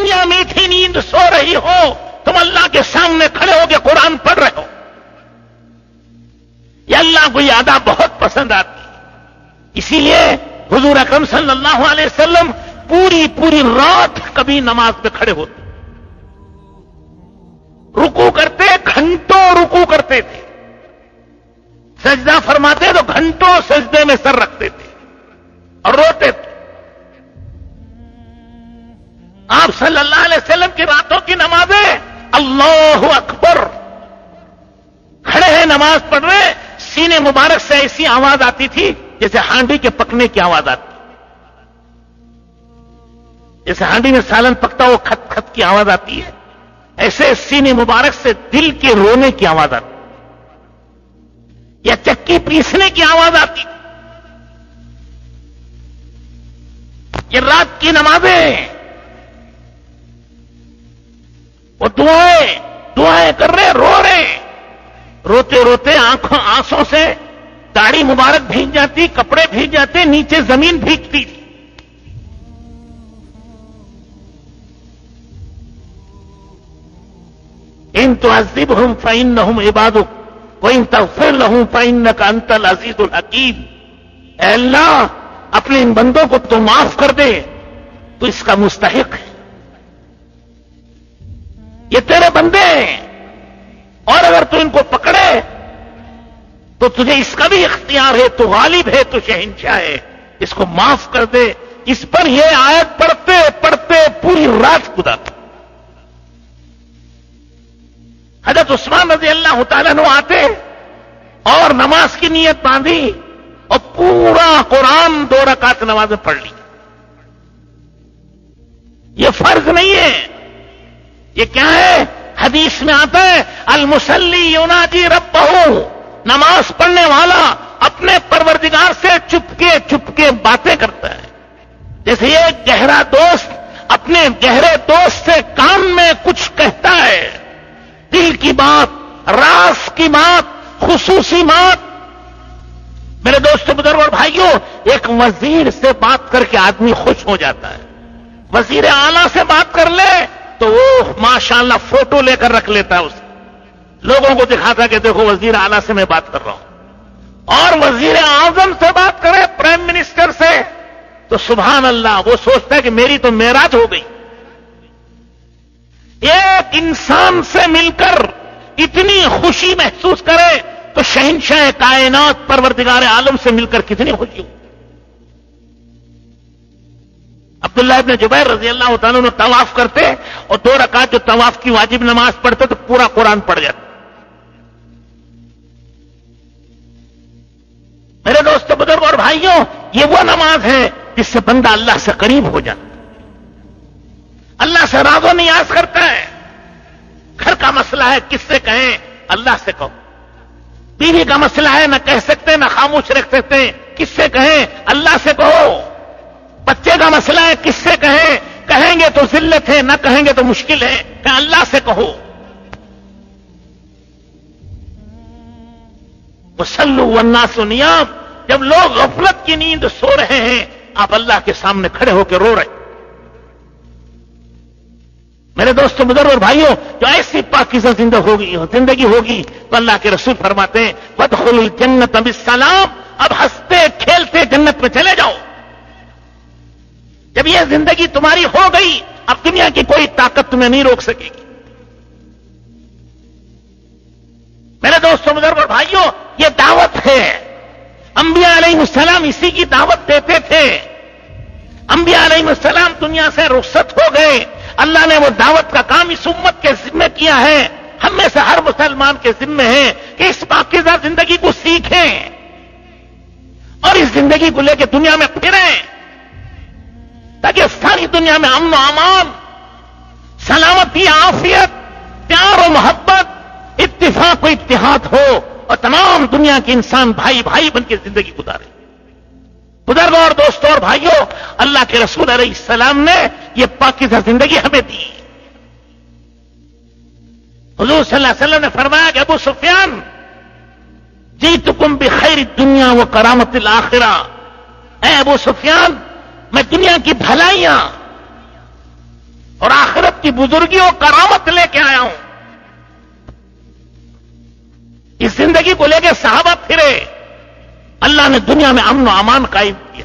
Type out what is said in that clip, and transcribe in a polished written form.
دنیا میٹھی نیند سو رہی ہو، تم اللہ کے سامنے کھڑے ہو کے قرآن پڑھ رہے ہو. یہ اللہ کو یہ ادا بہت پسند آتی. اسی لیے حضور اکرم صلی اللہ علیہ وسلم پوری رات کبھی نماز پہ کھڑے ہوتے، رکوع کرتے، گھنٹوں رکوع کرتے تھے، سجدہ فرماتے تو گھنٹوں سجدے میں سر رکھتے تھے اور روتے تھے. آپ صلی اللہ علیہ وسلم کی راتوں کی نمازیں اللہ اکبر، کھڑے ہیں نماز پڑھ رہے، سینے مبارک سے ایسی آواز آتی تھی جیسے ہانڈی کے پکنے کی آواز آتی، جیسے ہانڈی میں سالن پکتا وہ کھت کھت کی آواز آتی ہے، ایسے سینے مبارک سے دل کے رونے کی آواز آتی یا چکی پیسنے کی آواز آتی. یہ رات کی نمازیں، وہ دعائیں کر رہے، رو رہے، روتے روتے آنسوں سے داڑھی مبارک بھیگ جاتی، کپڑے بھیگ جاتے، نیچے زمین بھیگتی تھی. ان تعذبهم فانهم عبادك وان تغفر لهم فانك انت العزيز الحكيم. اے اللہ اپنے ان بندوں کو تو معاف کر دے، تو اس کا مستحق ہے، یہ تیرے بندے ہیں، اور اگر تو ان کو پکڑے تو تجھے اس کا بھی اختیار ہے، تو غالب ہے، تو شہنشاہ ہے، اس کو معاف کر دے. اس پر یہ آیت پڑھتے پڑھتے پوری رات گزارتے. حضرت عثمان رضی اللہ تعالیٰ عنہ آتے اور نماز کی نیت باندھی اور پورا قرآن 2 رکعت نماز میں پڑھ لی. یہ فرض نہیں ہے، یہ کیا ہے؟ حدیث میں آتا ہے المصلی یناجی ربہ، نماز پڑھنے والا اپنے پروردگار سے چپکے باتیں کرتا ہے. جیسے یہ گہرا دوست اپنے گہرے دوست سے کان میں کچھ کہتا ہے، دل کی بات، راز کی بات، خصوصی بات. میرے دوستوں، بزرگوں اور بھائیوں، ایک وزیر سے بات کر کے آدمی خوش ہو جاتا ہے. وزیر اعلیٰ سے بات کر لے تو وہ ماشاءاللہ فوٹو لے کر رکھ لیتا ہے، اسے لوگوں کو دکھاتا کہ دیکھو وزیر اعلیٰ سے میں بات کر رہا ہوں. اور وزیر اعظم سے بات کرے، پرائم منسٹر سے، تو سبحان اللہ، وہ سوچتا ہے کہ میری تو معراج ہو گئی. ایک انسان سے مل کر اتنی خوشی محسوس کرے تو شہنشاہ کائنات پروردگار عالم سے مل کر کتنی خوشی ہو. عبداللہ ابن جبیر رضی اللہ تعالیٰ عنہ طواف کرتے اور 2 رکعت جو طواف کی واجب نماز پڑھتے تو پورا قرآن پڑھ جاتا. میرے دوستوں، بزرگوں اور بھائیوں، یہ وہ نماز ہے جس سے بندہ اللہ سے قریب ہو جاتا، اللہ سے راز و نیاز کرتا ہے. گھر کا مسئلہ ہے، کس سے کہیں؟ اللہ سے کہو. بیوی کا مسئلہ ہے، نہ کہہ سکتے نہ خاموش رکھ سکتے، کس سے کہیں؟ اللہ سے کہو. بچے کا مسئلہ ہے، کس سے کہیں؟ کہیں گے تو ذلت ہے، نہ کہیں گے تو مشکل ہے، کہ اللہ سے کہو. وصلوا والناس نیام، جب لوگ غفلت کی نیند سو رہے ہیں، آپ اللہ کے سامنے کھڑے ہو کے رو رہے. میرے دوستوں، بزرگ اور بھائیوں، جو ایسی پاکیزہ زندگی ہوگی تو اللہ کے رسول فرماتے ہیں وادخلوا الجنۃ بالسلام، اب ہنستے کھیلتے جنت میں چلے جاؤ. جب یہ زندگی تمہاری ہو گئی، اب دنیا کی کوئی طاقت تمہیں نہیں روک سکے گی. میرے دوستوں، بزرگ اور بھائیوں، یہ دعوت ہے. انبیاء علیہ السلام اسی کی دعوت دیتے تھے. انبیاء علیہ السلام دنیا سے رخصت ہو گئے، اللہ نے وہ دعوت کا کام اس امت کے ذمہ کیا ہے. ہم میں سے ہر مسلمان کے ذمہ ہے کہ اس پاکیزہ زندگی کو سیکھیں اور اس زندگی کو لے کے دنیا میں پھریں، تاکہ ساری دنیا میں امن و امان، سلامتی، عافیت، پیار و محبت، اتفاق و اتحاد ہو اور تمام دنیا کے انسان بھائی بھائی بن کے زندگی گزارے. بزرگوں اور دوستوں اور بھائیوں، اللہ کے رسول علیہ السلام نے یہ پاکیزہ زندگی ہمیں دی. حضور صلی اللہ علیہ وسلم نے فرمایا کہ ابو سفیان، جیتکم بخیر الدنیا و کرامت الآخرہ، اے ابو سفیان، میں دنیا کی بھلائیاں اور آخرت کی بزرگی اور کرامت لے کے آیا ہوں. اس زندگی کو لے کے صحابہ پھرے. اللہ نے دنیا میں امن و امان قائم کیا.